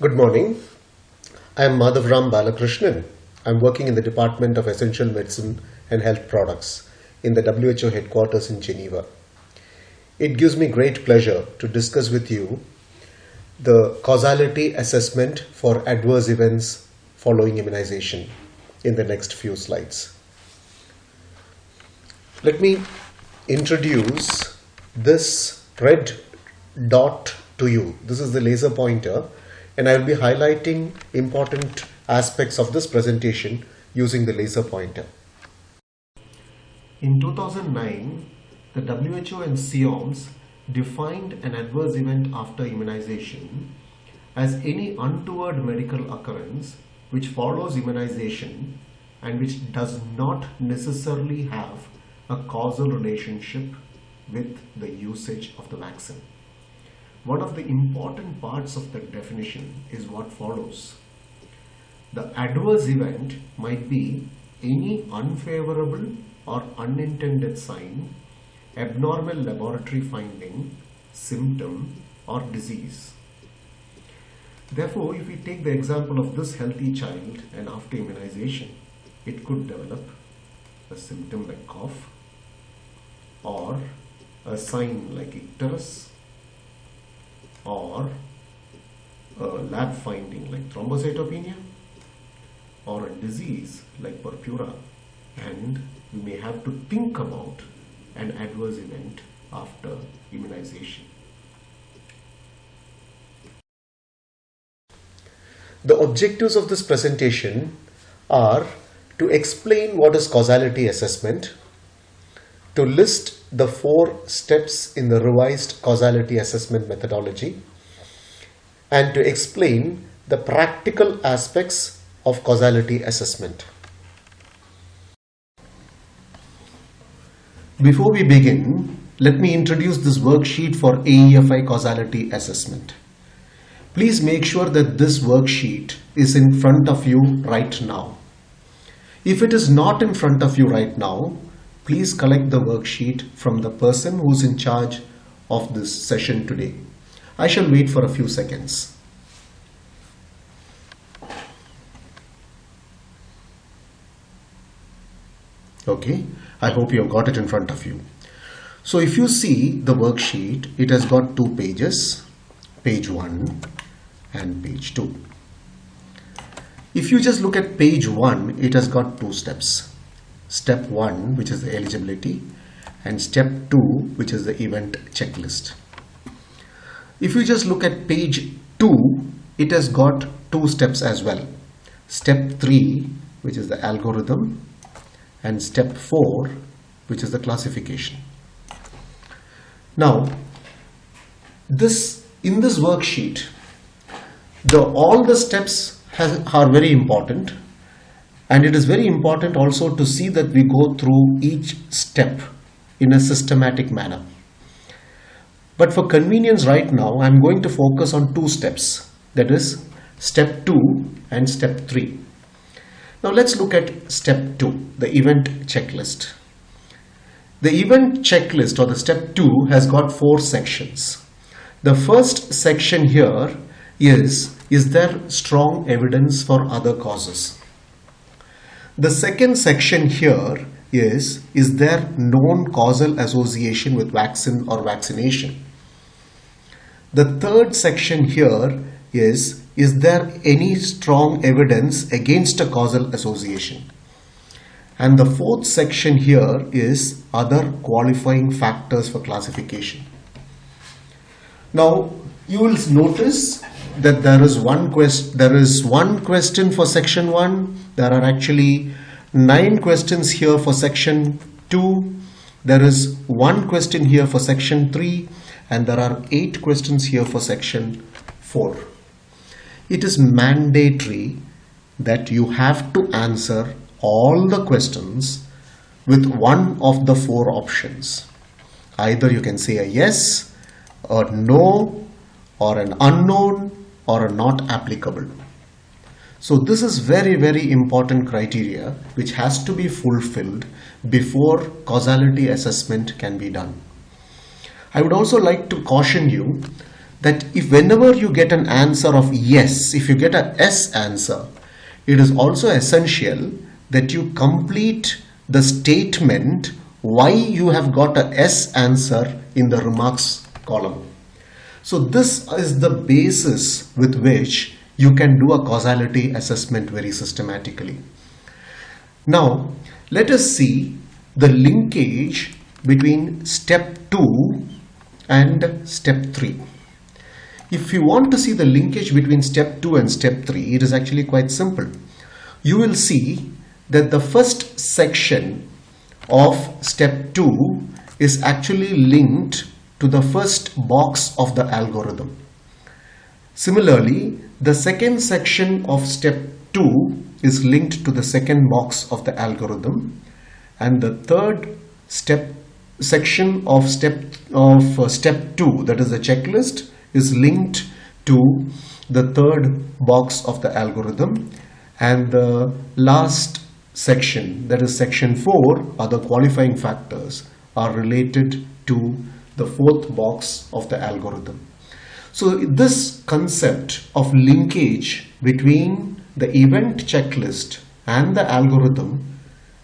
Good morning. I am Madhavram Balakrishnan. I am working in the Department of Essential Medicine and Health Products in the WHO headquarters in Geneva. It gives me great pleasure to discuss with you the causality assessment for adverse events following immunization in the next few slides. Let me introduce this red dot to you. This is the laser pointer, and I will be highlighting important aspects of this presentation using the laser pointer. In 2009, the WHO and SIOMS defined an adverse event after immunization as any untoward medical occurrence which follows immunization and which does not necessarily have a causal relationship with the usage of the vaccine. One of the important parts of that definition is what follows. The adverse event might be any unfavorable or unintended sign, abnormal laboratory finding, symptom, or disease. Therefore, if we take the example of this healthy child and after immunization, it could develop a symptom like cough or a sign like icterus, or a lab finding like thrombocytopenia, or a disease like purpura, and we may have to think about an adverse event after immunization. The objectives of this presentation are to explain what is causality assessment, to list the 4 steps in the revised causality assessment methodology, and to explain the practical aspects of causality assessment. Before we begin, let me introduce this worksheet for AEFI Causality Assessment. Please make sure that this worksheet is in front of you right now. If it is not in front of you right now, please collect the worksheet from the person who is in charge of this session today. I shall wait for a few seconds. Okay, I hope you have got it in front of you. So if you see the worksheet, it has got 2 pages, page 1 and page 2. If you just look at page 1, it has got 2 steps. Step 1, which is the eligibility, and step 2, which is the event checklist. If you just look at page 2, it has got 2 steps as well. Step 3, which is the algorithm, and step 4, which is the classification. Now, in this worksheet, all the steps are very important. And it is very important also to see that we go through each step in a systematic manner. But for convenience right now, I am going to focus on 2 steps. That is step 2 and step 3. Now let's look at step 2, the event checklist. The event checklist, or the step 2, has got 4 sections. The first section here is there strong evidence for other causes? The second section here is there known causal association with vaccine or vaccination? The third section here is there any strong evidence against a causal association? And the fourth section here is other qualifying factors for classification. Now you will notice that there is one question for section 1. There are actually 9 questions here for section 2. There is 1 question here for section 3, and there are 8 questions here for section 4. It is mandatory that you have to answer all the questions with one of the 4 options. Either you can say a yes, a no, or an unknown, or a not applicable. So this is very, very important criteria which has to be fulfilled before causality assessment can be done. I would also like to caution you that if whenever you get an answer of yes, if you get a S answer, it is also essential that you complete the statement why you have got a S answer in the remarks column. So this is the basis with which you can do a causality assessment very systematically. Now, let us see the linkage between step 2 and step 3. If you want to see the linkage between step 2 and step 3, it is actually quite simple. You will see that the first section of step 2 is actually linked to the first box of the algorithm. Similarly, the second section of step 2 is linked to the second box of the algorithm, and the third section of step 2, that is the checklist, is linked to the third box of the algorithm, and the last section, that is section 4, are the qualifying factors, are related to the fourth box of the algorithm. So this concept of linkage between the event checklist and the algorithm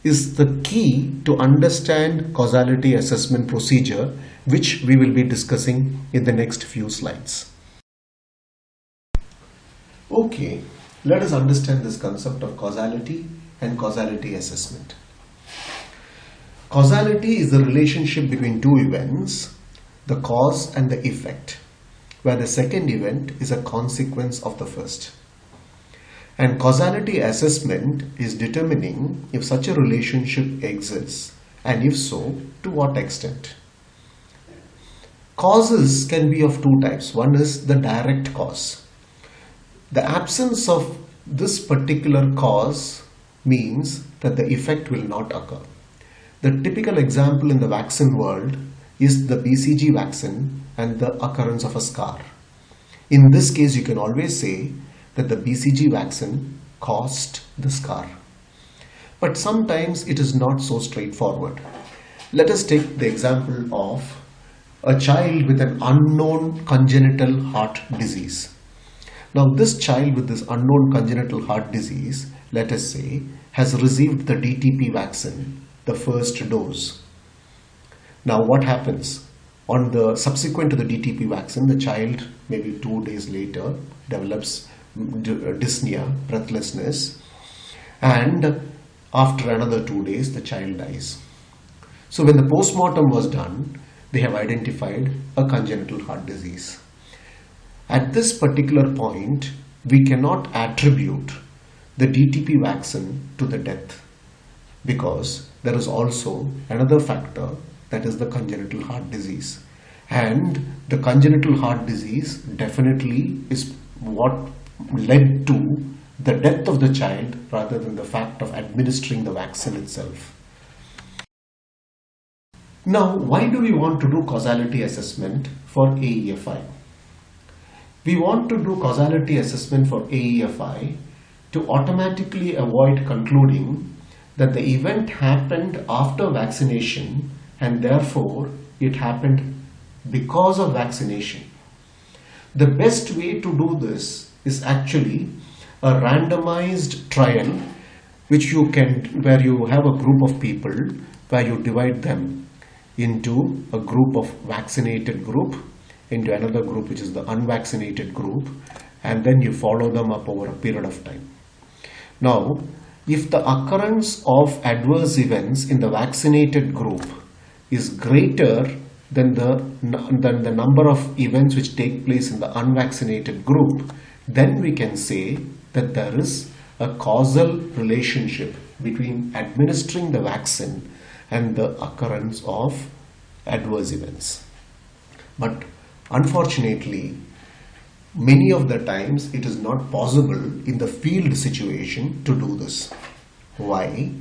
is the key to understand causality assessment procedure, which we will be discussing in the next few slides. Okay, let us understand this concept of causality and causality assessment. Causality is the relationship between two events, the cause and the effect, where the second event is a consequence of the first. And causality assessment is determining if such a relationship exists, and if so, to what extent. Causes can be of two types. One is the direct cause. The absence of this particular cause means that the effect will not occur. The typical example in the vaccine world is the BCG vaccine and the occurrence of a scar. In this case, you can always say that the BCG vaccine caused the scar. But sometimes it is not so straightforward. Let us take the example of a child with an unknown congenital heart disease. Now this child with this unknown congenital heart disease, let us say, has received the DTP vaccine, the first dose. Now what happens? On the subsequent to the DTP vaccine, the child maybe 2 days later develops dyspnea, breathlessness, and after another 2 days the child dies. So when the postmortem was done, they have identified a congenital heart disease. At this particular point, we cannot attribute the DTP vaccine to the death, because there is also another factor, that is the congenital heart disease. And the congenital heart disease definitely is what led to the death of the child rather than the fact of administering the vaccine itself. Now, why do we want to do causality assessment for AEFI? We want to do causality assessment for AEFI to automatically avoid concluding that the event happened after vaccination and therefore it happened because of vaccination. The best way to do this is actually a randomized trial where you have a group of people where you divide them into a group of vaccinated group, into another group which is the unvaccinated group, and then you follow them up over a period of time. Now, if the occurrence of adverse events in the vaccinated group is greater than the number of events which take place in the unvaccinated group, then we can say that there is a causal relationship between administering the vaccine and the occurrence of adverse events. But unfortunately, many of the times it is not possible in the field situation to do this. Why?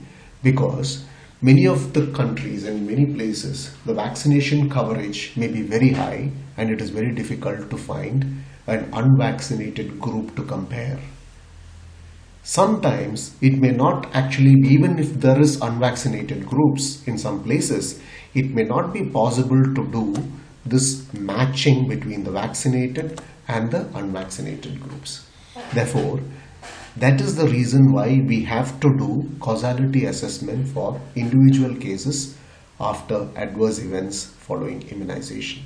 Because many of the countries and many places, the vaccination coverage may be very high and it is very difficult to find an unvaccinated group to compare. Sometimes it may not actually be, even if there is unvaccinated groups in some places, it may not be possible to do this matching between the vaccinated and the unvaccinated groups. Therefore, that is the reason why we have to do causality assessment for individual cases after adverse events following immunization.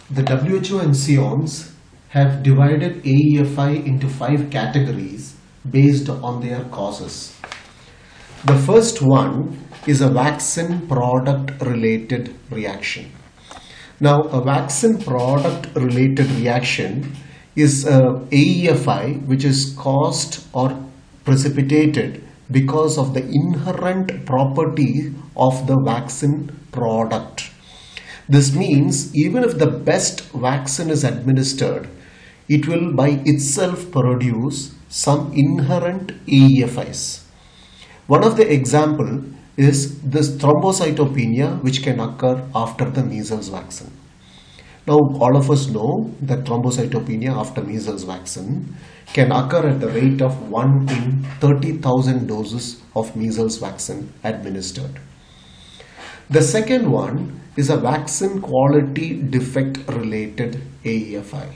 The WHO and SIOMS have divided AEFI into 5 categories based on their causes. The first one is a vaccine product related reaction. Now, a vaccine product related reaction is a AEFI which is caused or precipitated because of the inherent property of the vaccine product. This means even if the best vaccine is administered, it will by itself produce some inherent AEFIs. One of the example is this thrombocytopenia which can occur after the measles vaccine. Now all of us know that thrombocytopenia after measles vaccine can occur at the rate of 1 in 30,000 doses of measles vaccine administered. The second one is a vaccine quality defect related AEFI.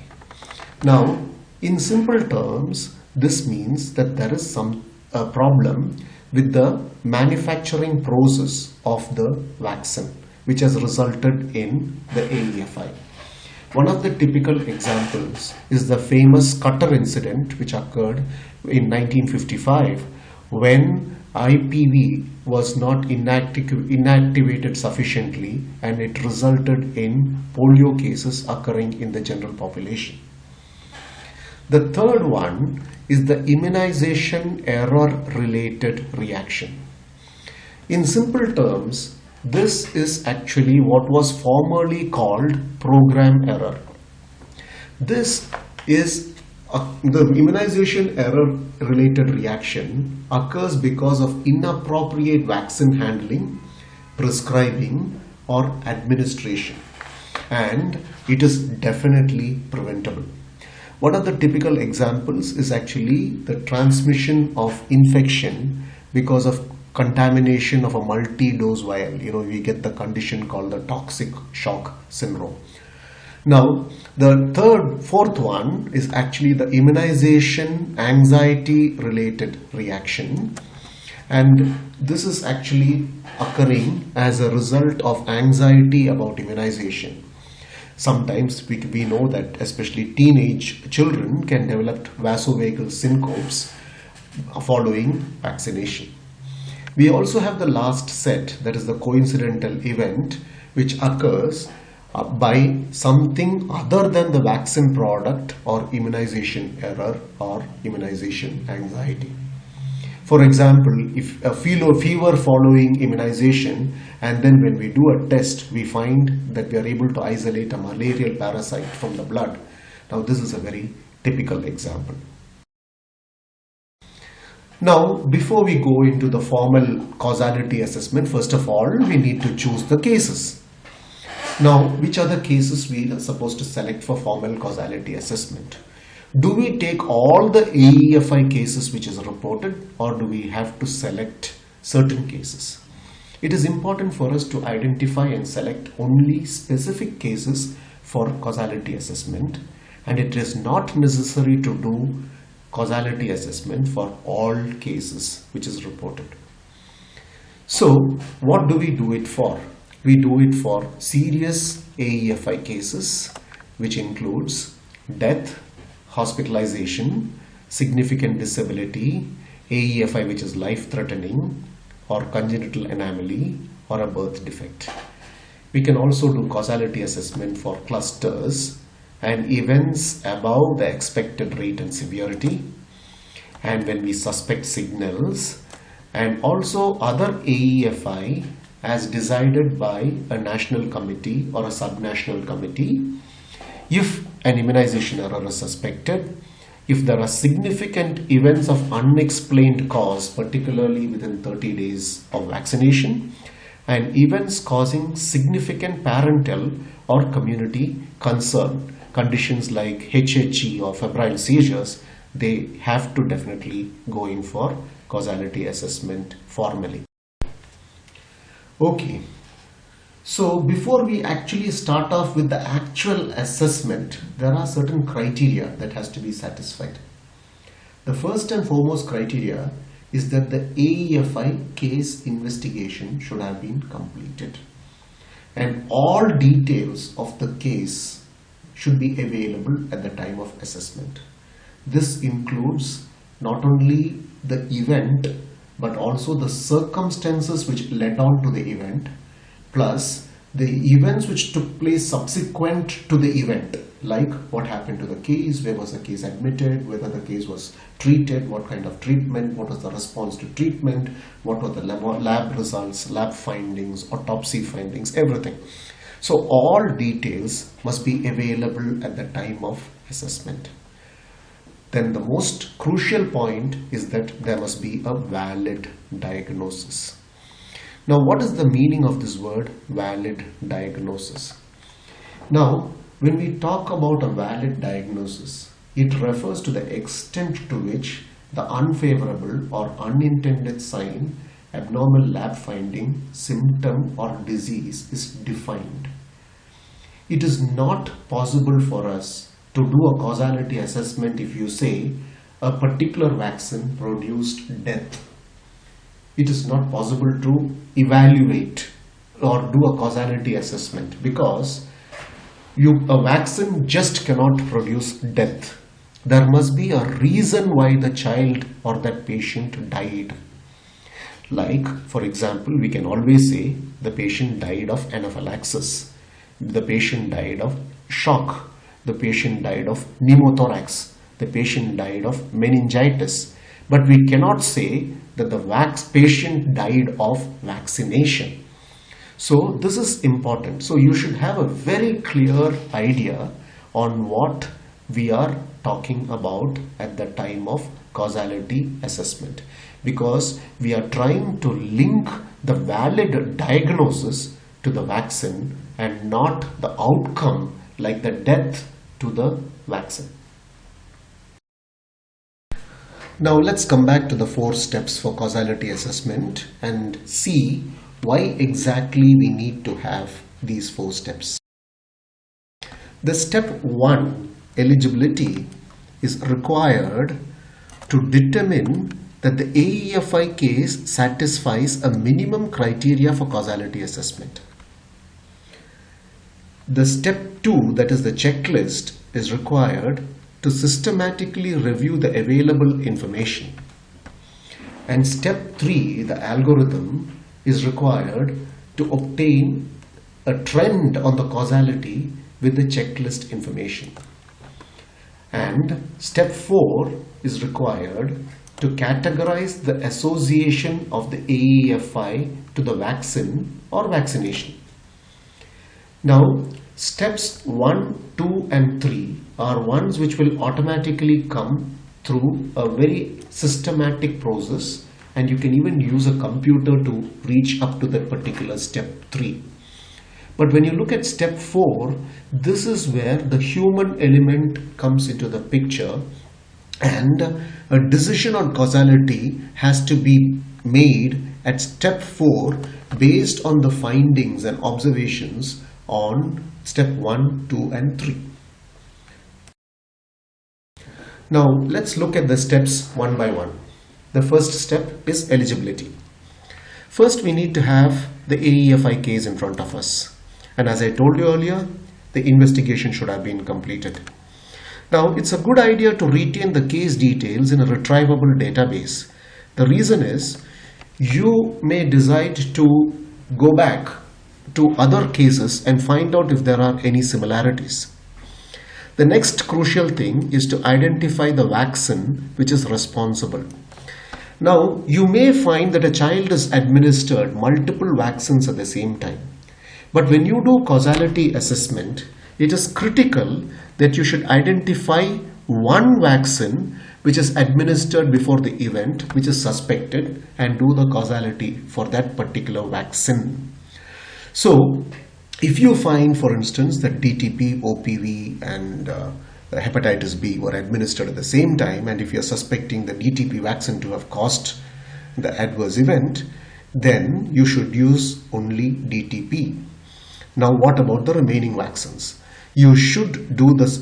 Now in simple terms, this means that there is some problem with the manufacturing process of the vaccine which has resulted in the AEFI. One of the typical examples is the famous Cutter incident which occurred in 1955 when IPV was not inactivated sufficiently and it resulted in polio cases occurring in the general population. The third one is the immunization error related reaction. In simple terms, this is actually what was formerly called program error. This is the immunization error related reaction occurs because of inappropriate vaccine handling, prescribing or administration, and it is definitely preventable. One of the typical examples is actually the transmission of infection because of contamination of a multi-dose vial. We get the condition called the toxic shock syndrome. Now, the fourth one is actually the immunization anxiety related reaction. And this is actually occurring as a result of anxiety about immunization. Sometimes we know that especially teenage children can develop vasovagal syncopes following vaccination. We also have the last set, that is the coincidental event, which occurs by something other than the vaccine product or immunization error or immunization anxiety. For example, if a fever following immunization, and then when we do a test, we find that we are able to isolate a malarial parasite from the blood. Now, this is a very typical example. Now, before we go into the formal causality assessment, first of all, we need to choose the cases. Now, which are the cases we are supposed to select for formal causality assessment? Do we take all the AEFI cases which is reported, or do we have to select certain cases? It is important for us to identify and select only specific cases for causality assessment, and it is not necessary to do causality assessment for all cases which is reported. So what do we do it for? We do it for serious AEFI cases, which includes death, hospitalization, significant disability, AEFI which is life-threatening, or congenital anomaly, or a birth defect. We can also do causality assessment for clusters and events above the expected rate and severity, and when we suspect signals, and also other AEFI as decided by a national committee or a subnational committee. If an immunization error is suspected, if there are significant events of unexplained cause, particularly within 30 days of vaccination, and events causing significant parental or community concern, conditions like HHE or febrile seizures, they have to definitely go in for causality assessment formally. Okay, So before we actually start off with the actual assessment, there are certain criteria that has to be satisfied. The first and foremost criteria is that the AEFI case investigation should have been completed, and all details of the case should be available at the time of assessment. This includes not only the event but also the circumstances which led on to the event, plus the events which took place subsequent to the event, like what happened to the case, where was the case admitted, whether the case was treated, what kind of treatment, what was the response to treatment, what were the lab results, lab findings, autopsy findings, everything. So all details must be available at the time of assessment. Then the most crucial point is that there must be a valid diagnosis. Now, what is the meaning of this word valid diagnosis? Now, when we talk about a valid diagnosis, it refers to the extent to which the unfavorable or unintended sign, abnormal lab finding, symptom or disease is defined. It is not possible for us to do a causality assessment if you say a particular vaccine produced death. It is not possible to evaluate or do a causality assessment because a vaccine just cannot produce death. There must be a reason why the child or that patient died. Like, for example, we can always say the patient died of anaphylaxis, the patient died of shock, the patient died of pneumothorax, the patient died of meningitis. But we cannot say that the patient died of vaccination. So this is important. So you should have a very clear idea on what we are talking about at the time of causality assessment, because we are trying to link the valid diagnosis to the vaccine and not the outcome like the death to the vaccine. Now let's come back to the 4 steps for causality assessment and see why exactly we need to have these 4 steps. The step 1, eligibility, is required to determine that the AEFI case satisfies a minimum criteria for causality assessment. The step 2, that is the checklist, is required to systematically review the available information. And step 3, the algorithm, is required to obtain a trend on the causality with the checklist information. And step 4 is required to categorize the association of the AEFI to the vaccine or vaccination. Now, steps 1, 2 and 3 are ones which will automatically come through a very systematic process, and you can even use a computer to reach up to that particular step 3. But when you look at step 4, this is where the human element comes into the picture, and a decision on causality has to be made at step 4 based on the findings and observations on step 1, 2 and 3. Now let's look at the steps one by one. The first step is eligibility. First, we need to have the AEFI case in front of us. And as I told you earlier, the investigation should have been completed. Now, it's a good idea to retain the case details in a retrievable database. The reason is, you may decide to go back to other cases and find out if there are any similarities. The next crucial thing is to identify the vaccine which is responsible. Now, you may find that a child is administered multiple vaccines at the same time. But when you do causality assessment, it is critical that you should identify one vaccine which is administered before the event, which is suspected, and do the causality for that particular vaccine. So, if you find, for instance, that DTP, OPV and hepatitis B were administered at the same time, and if you are suspecting the DTP vaccine to have caused the adverse event, then you should use only DTP. Now what about the remaining vaccines? You should do this,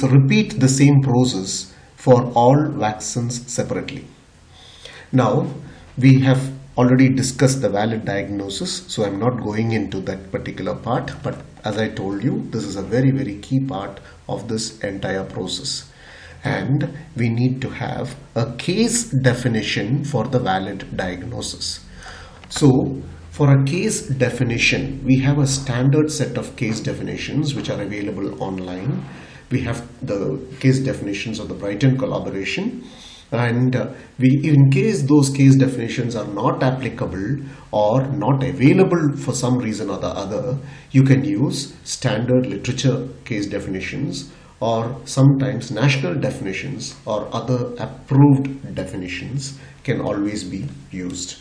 repeat the same process for all vaccines separately. Now we have already discussed the valid diagnosis, so I'm not going into that particular part, but as I told you, this is a very key part of this entire process. And we need to have a case definition for the valid diagnosis. So for a case definition, we have a standard set of case definitions which are available online. We have the case definitions of the Brighton collaboration, and in case those case definitions are not applicable or not available for some reason or the other, you can use standard literature case definitions, or sometimes national definitions or other approved definitions can always be used.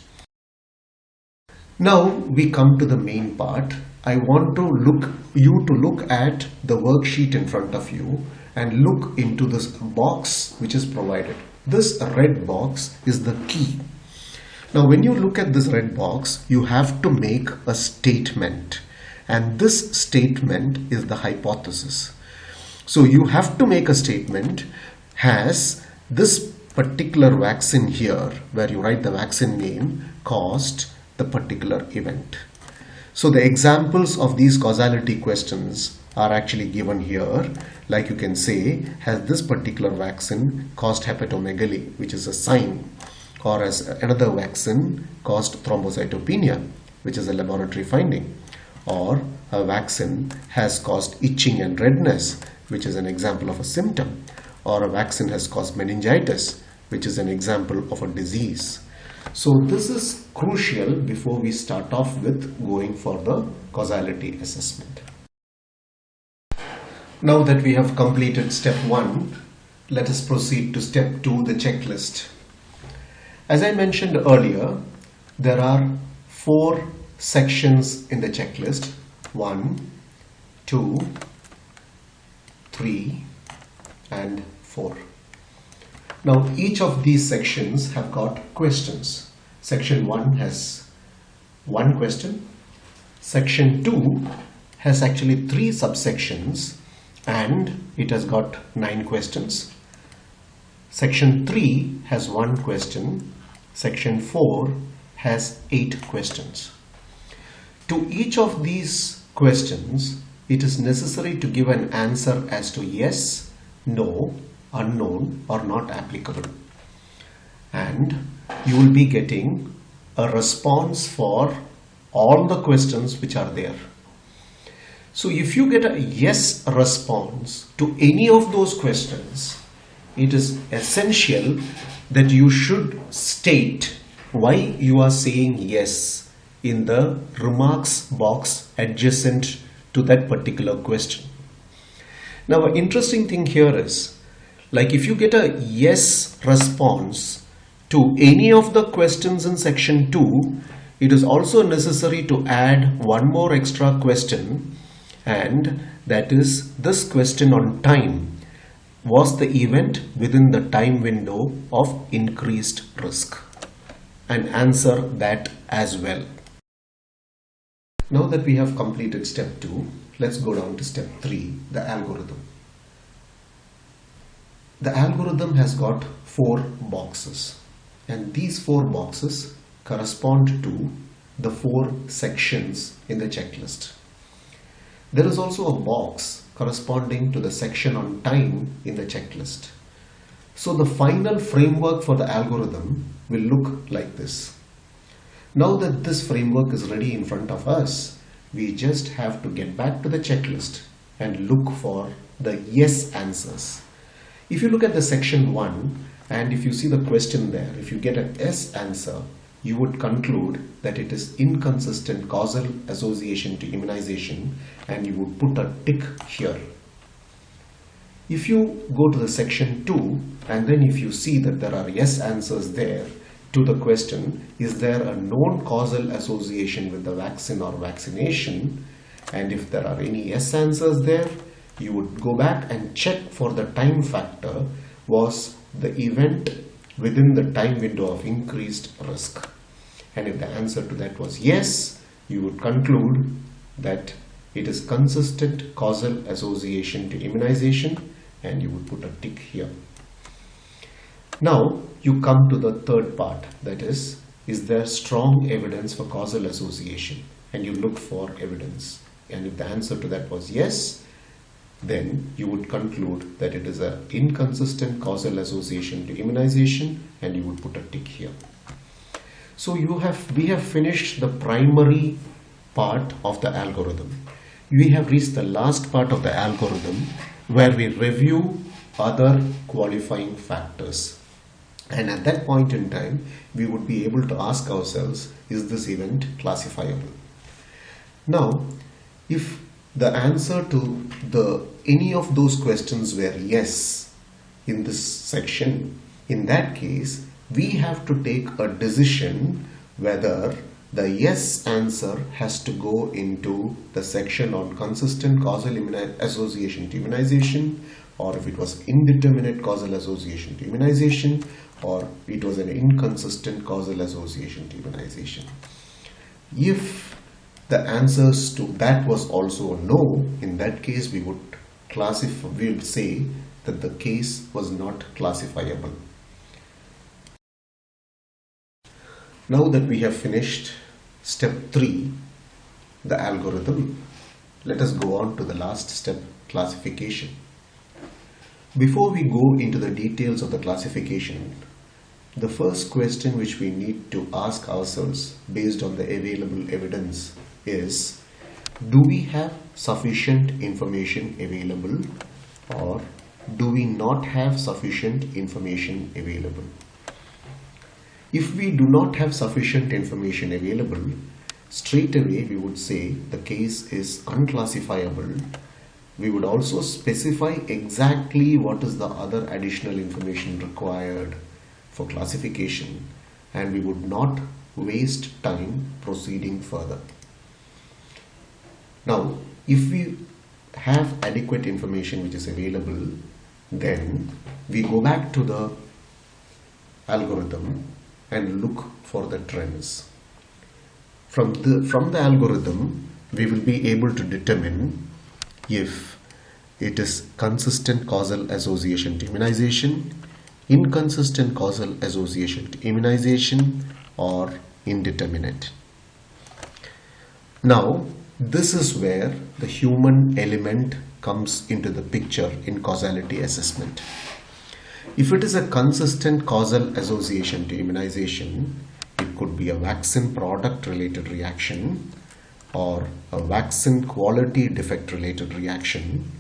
Now we come to the main part. I want you to look at the worksheet in front of you and look into this box which is provided. This red box is the key. Now when you look at this red box, you have to make a statement, and this statement is the hypothesis. So you have to make a statement. Has this particular vaccine here, where you write the vaccine name, caused the particular event? So the examples of these causality questions are actually given here. Like you can say, has this particular vaccine caused hepatomegaly, which is a sign, or has another vaccine caused thrombocytopenia, which is a laboratory finding, or a vaccine has caused itching and redness, which is an example of a symptom, or a vaccine has caused meningitis, which is an example of a disease. So this is crucial before we start off with going for the causality assessment. Now that we have completed step 1, let us proceed to step 2, the checklist. As I mentioned earlier, there are 4 sections in the checklist: 1, 2, 3, and 4. Now each of these sections have got questions. Section 1 has 1 question. Section 2 has actually 3 subsections and it has got 9 questions. Section 3 has 1 question. Section 4 has 8 questions. To each of these questions, it is necessary to give an answer as to yes, no, unknown, or not applicable. And you will be getting a response for all the questions which are there. So if you get a yes response to any of those questions, it is essential that you should state why you are saying yes in the remarks box adjacent to that particular question. Now, an interesting thing here is, like if you get a yes response to any of the questions in section 2, it is also necessary to add one more extra question, and that is this question on time. Was the event within the time window of increased risk? And answer that as well. Now that we have completed step 2, let's go down to step 3, the algorithm. The algorithm has got 4 boxes, and these 4 boxes correspond to the 4 sections in the checklist. There is also a box corresponding to the section on time in the checklist. So the final framework for the algorithm will look like this. Now that this framework is ready in front of us, we just have to get back to the checklist and look for the yes answers. If you look at the section 1 and if you see the question there, if you get a yes answer, you would conclude that it is inconsistent causal association to immunization, and you would put a tick here. If you go to the section 2 and then if you see that there are yes answers there to the question, is there a known causal association with the vaccine or vaccination, and if there are any yes answers there, you would go back and check for the time factor. Was the event within the time window of increased risk? And if the answer to that was yes, you would conclude that it is consistent causal association to immunization, and you would put a tick here. Now you come to the third part, that is there strong evidence for causal association, and you look for evidence, and if the answer to that was yes, then you would conclude that it is an inconsistent causal association to immunization, and you would put a tick here. So we have finished the primary part of the algorithm. We have reached the last part of the algorithm where we review other qualifying factors. And at that point in time, we would be able to ask ourselves, is this event classifiable? Now, if the answer to any of those questions were yes in this section, in that case, we have to take a decision whether the yes answer has to go into the section on consistent causal association to immunization, or if it was indeterminate causal association to immunization, or it was an inconsistent causal association to immunization. If the answers to that was also no, in that case we would say that the case was not classifiable. Now that we have finished step 3, the algorithm, let us go on to the last step, classification. Before we go into the details of the classification, the first question which we need to ask ourselves based on the available evidence is, do we have sufficient information available, or do we not have sufficient information available? If we do not have sufficient information available, straight away we would say the case is unclassifiable. We would also specify exactly what is the other additional information required for classification, and we would not waste time proceeding further. Now, if we have adequate information which is available, then we go back to the algorithm and look for the trends. From the algorithm, we will be able to determine if it is consistent causal association to immunization, inconsistent causal association to immunization, or indeterminate. Now, this is where the human element comes into the picture in causality assessment. If it is a consistent causal association to immunization, it could be a vaccine product related reaction, or a vaccine quality defect related reaction,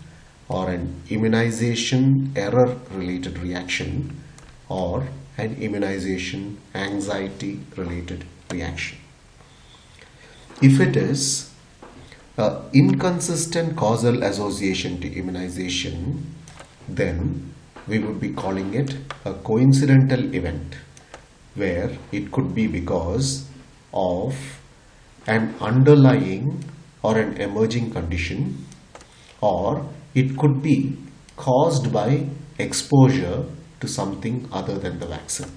or an immunization error related reaction, or an immunization anxiety related reaction. If it is an inconsistent causal association to immunization, then we would be calling it a coincidental event, where it could be because of an underlying or an emerging condition, or it could be caused by exposure to something other than the vaccine.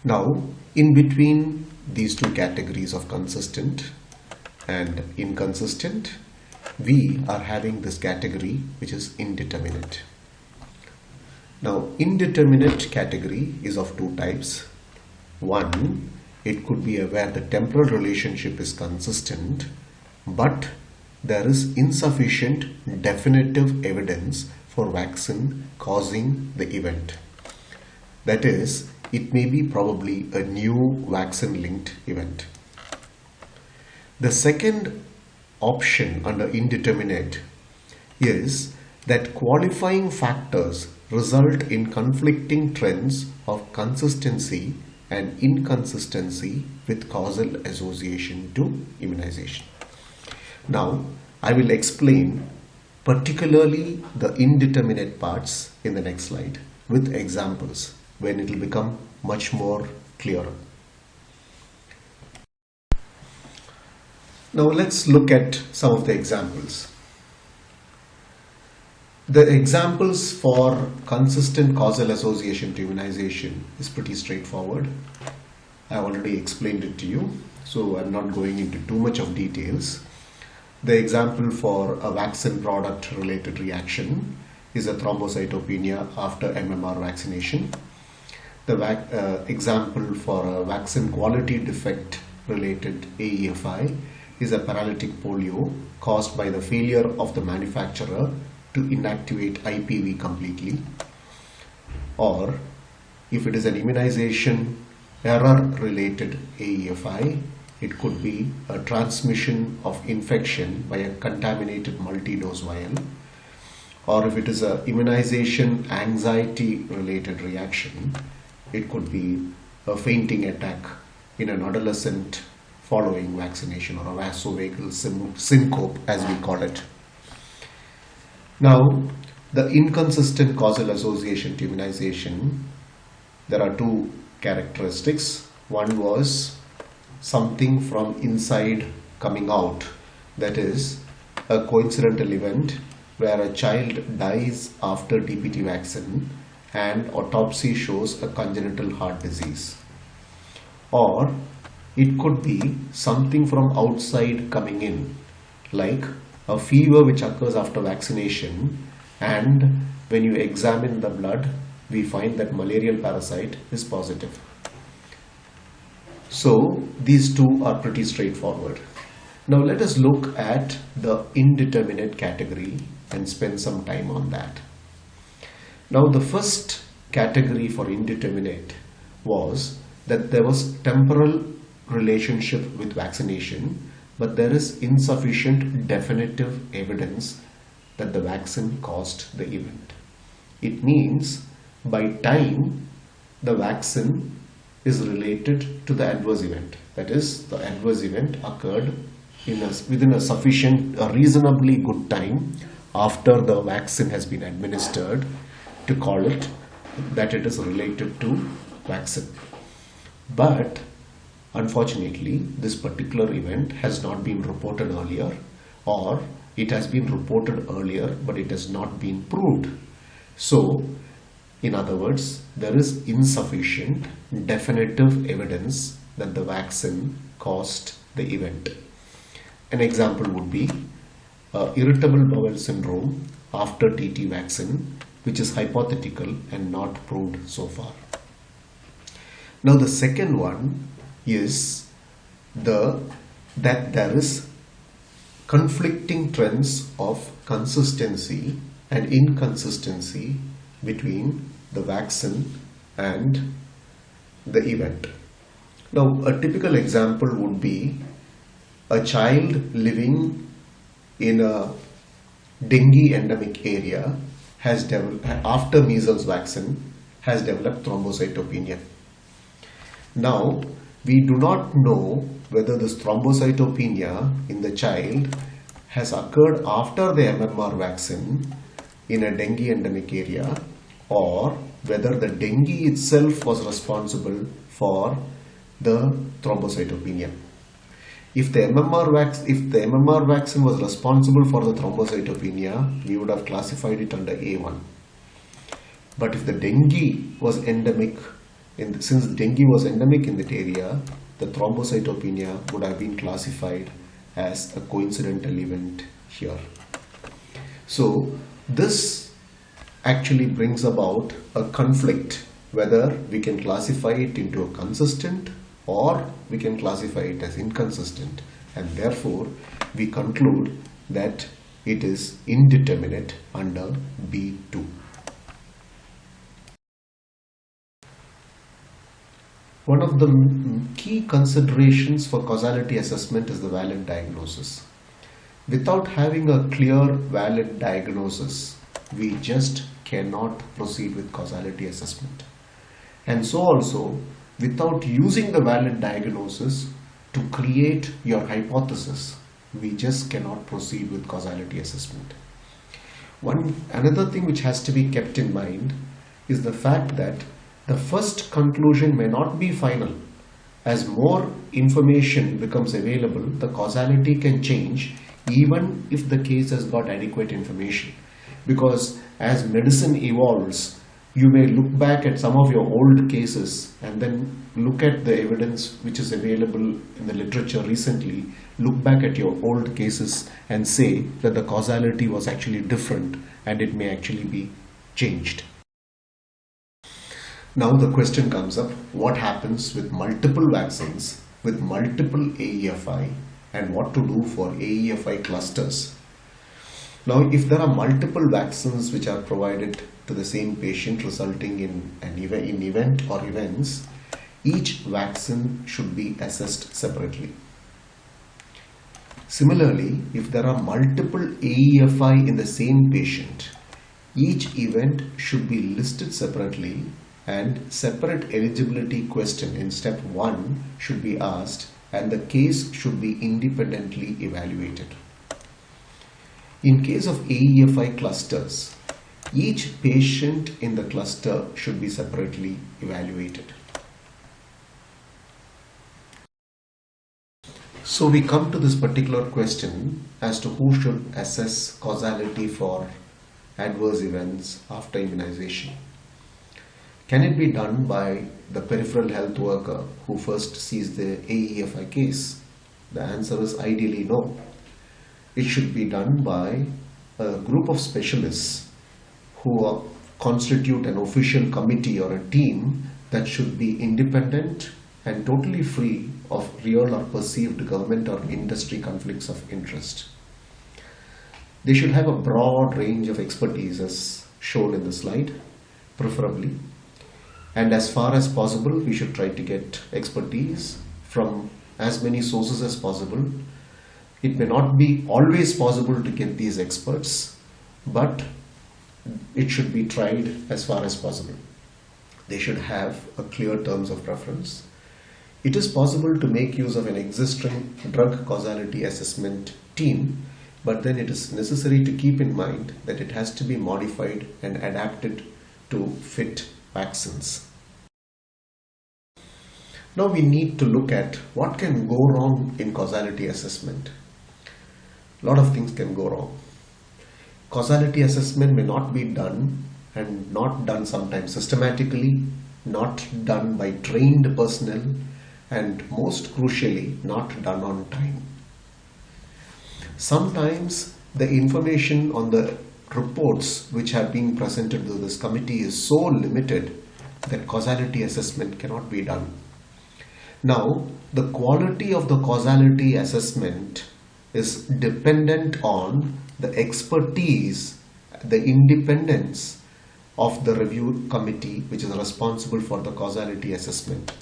Now, in between these two categories of consistent and inconsistent, we are having this category which is indeterminate. Now, indeterminate category is of two types. One, it could be where the temporal relationship is consistent, but there is insufficient definitive evidence for vaccine causing the event. That is, it may be probably a new vaccine-linked event. The second option under indeterminate is that qualifying factors result in conflicting trends of consistency and inconsistency with causal association to immunization. Now, I will explain particularly the indeterminate parts in the next slide with examples when it will become much more clearer. Now, let's look at some of the examples. The examples for consistent causal association to immunization is pretty straightforward. I already explained it to you. so I'm not going into too much of details. The example for a vaccine product related reaction is a thrombocytopenia after MMR vaccination. The example for a vaccine quality defect related AEFI is a paralytic polio caused by the failure of the manufacturer to inactivate IPV completely. Or if it is an immunization error related AEFI, it could be a transmission of infection by a contaminated multi-dose vial. Or if it is a immunization anxiety related reaction, it could be a fainting attack in an adolescent following vaccination, or a vasovagal syncope as we call it. Now, the inconsistent causal association to immunization, there are two characteristics. One was something from inside coming out, that is a coincidental event where a child dies after DPT vaccine and autopsy shows a congenital heart disease. Or it could be something from outside coming in, like a fever which occurs after vaccination, and when you examine the blood, we find that malarial parasite is positive. So these two are pretty straightforward. Now let us look at the indeterminate category and spend some time on that. Now the first category for indeterminate was that there was temporal relationship with vaccination, but there is insufficient definitive evidence that the vaccine caused the event. It means by time the vaccine is related to the adverse event. That is, the adverse event occurred within a reasonably good time after the vaccine has been administered to call it that it is related to vaccine. But unfortunately, this particular event has not been reported earlier, or it has been reported earlier but it has not been proved. So, in other words, there is insufficient definitive evidence that the vaccine caused the event. An example would be irritable bowel syndrome after TT vaccine, which is hypothetical and not proved so far. Now the second one is that there is conflicting trends of consistency and inconsistency between the vaccine and the event. Now a typical example would be a child living in a dengue endemic area has developed, after measles vaccine, has developed thrombocytopenia. Now we do not know whether this thrombocytopenia in the child has occurred after the MMR vaccine in a dengue endemic area, or whether the dengue itself was responsible for the thrombocytopenia. If the MMR vaccine was responsible for the thrombocytopenia, we would have classified it under A1. But if the dengue was endemic, since dengue was endemic in that area, the thrombocytopenia would have been classified as a coincidental event here. So this actually brings about a conflict, whether we can classify it into a consistent or we can classify it as inconsistent, and therefore we conclude that it is indeterminate under B2. One of the key considerations for causality assessment is the valid diagnosis. Without having a clear valid diagnosis, we just cannot proceed with causality assessment. And so also, without using the valid diagnosis to create your hypothesis, we just cannot proceed with causality assessment. Another thing which has to be kept in mind is the fact that the first conclusion may not be final. As more information becomes available, the causality can change even if the case has got adequate information. Because as medicine evolves, You may look back at some of your old cases and then look at the evidence which is available in the literature recently, look back at your old cases and say that the causality was actually different and it may actually be changed. Now the question comes up, what happens with multiple vaccines, with multiple AEFI, and what to do for AEFI clusters? Now, if there are multiple vaccines which are provided to the same patient resulting in an event or events, each vaccine should be assessed separately. Similarly, if there are multiple AEFI in the same patient, each event should be listed separately and separate eligibility question in step 1 should be asked and the case should be independently evaluated. In case of AEFI clusters, each patient in the cluster should be separately evaluated. So we come to this particular question as to who should assess causality for adverse events after immunization. Can it be done by the peripheral health worker who first sees the AEFI case? The answer is ideally no. It should be done by a group of specialists who constitute an official committee or a team that should be independent and totally free of real or perceived government or industry conflicts of interest. They should have a broad range of expertise as shown in the slide, preferably. And as far as possible, we should try to get expertise from as many sources as possible. It may not be always possible to get these experts, but it should be tried as far as possible. They should have a clear terms of reference. It is possible to make use of an existing drug causality assessment team, but then it is necessary to keep in mind that it has to be modified and adapted to fit vaccines. Now we need to look at what can go wrong in causality assessment. A lot of things can go wrong. Causality assessment may not be done and not done sometimes systematically, not done by trained personnel, and most crucially, not done on time. Sometimes the information on the reports which have been presented to this committee is so limited that causality assessment cannot be done. Now, the quality of the causality assessment is dependent on the expertise, the independence of the review committee which is responsible for the causality assessment.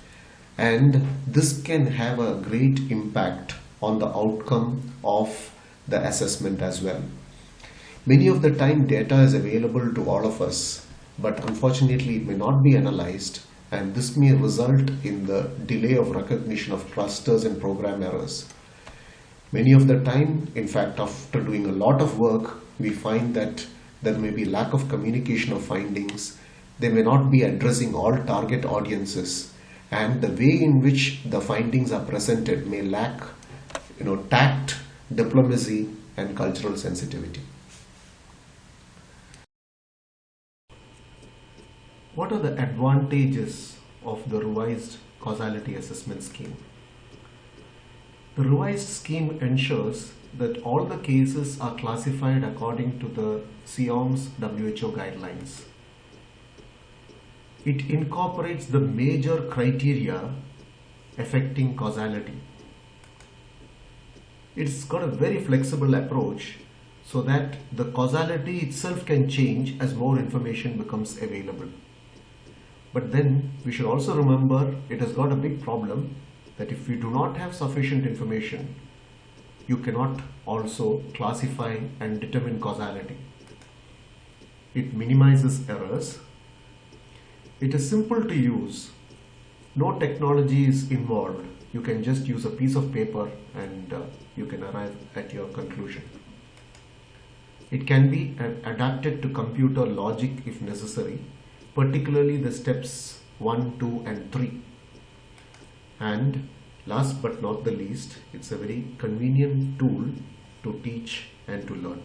And this can have a great impact on the outcome of the assessment as well. Many of the time data is available to all of us, but unfortunately it may not be analyzed, and this may result in the delay of recognition of clusters and program errors. Many of the time, in fact, after doing a lot of work, we find that there may be lack of communication of findings. They may not be addressing all target audiences, and the way in which the findings are presented may lack, tact, diplomacy, and cultural sensitivity. What are the advantages of the revised causality assessment scheme? The revised scheme ensures that all the cases are classified according to the SIOM's WHO guidelines. It incorporates the major criteria affecting causality. It's got a very flexible approach so that the causality itself can change as more information becomes available. But then we should also remember it has got a big problem that if you do not have sufficient information, you cannot also classify and determine causality. It minimizes errors. It is simple to use. No technology is involved. You can just use a piece of paper and you can arrive at your conclusion. It can be adapted to computer logic if necessary, particularly the steps 1, 2 and 3. And last but not the least, it's a very convenient tool to teach and to learn.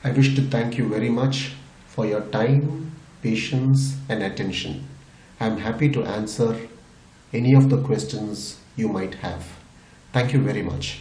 I wish to thank you very much for your time, patience, and attention. I am happy to answer any of the questions you might have. Thank you very much.